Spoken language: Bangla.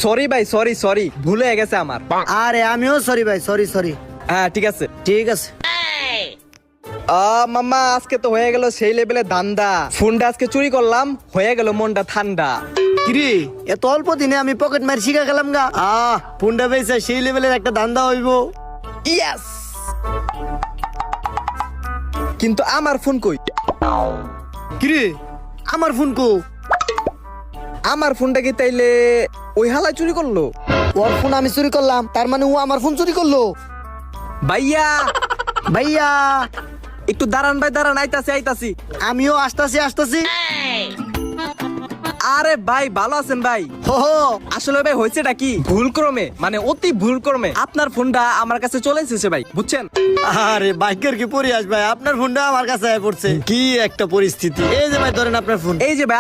সরি ভাই, সরি সরি, ভুল হয়ে গেছে আমার। আরে আমিও সরি ভাই, সরি সরি। হ্যাঁ ঠিক আছে। ঠিক আছে। মাম্মা আজকে তো হয়ে গেল সেই লেভেলে ধান্দা। ফোনটা আজকে চুরি করলাম, হয়ে গেল মনটা ঠান্ডা। কিরে এত অল্প দিনে আমি পকেট মার শিখা গেলাম গা। পুন্ডা বেচা সেই লেভেলের একটা ধান্দা হইব। ইয়েস। কিন্তু আমার ফোন কই? কিরে আমার ফোন কো? আমার ফোনটা কি তাইলে ওই হালাই চুরি করলো? ওর ফোন আমি চুরি করলাম, তার মানে ও আমার ফোন চুরি করলো? ভাইয়া ভাইয়া একটু দাঁড়ান ভাই, দাঁড়ান, আইতাছি আইতাছি। আমিও আসতাছি আসতাছি। আরে ভাই ভালো আছেন ভাই? হো হো। আসলে ভাই হয়েছেটা কি, ভুল ক্রমে, মানে অতি ভুল ক্রমে আপনার ফোনটা আমার কাছে চলে এসেছে ভাই, বুঝছেন? আরে বাইকের কি পরিহাস ভাই, আপনার ফোনটা আমার কাছে পড়ছে। কি একটা পরিস্থিতি। এই যে ভাই ধরেন আপনার ফোন। এই যে ভাই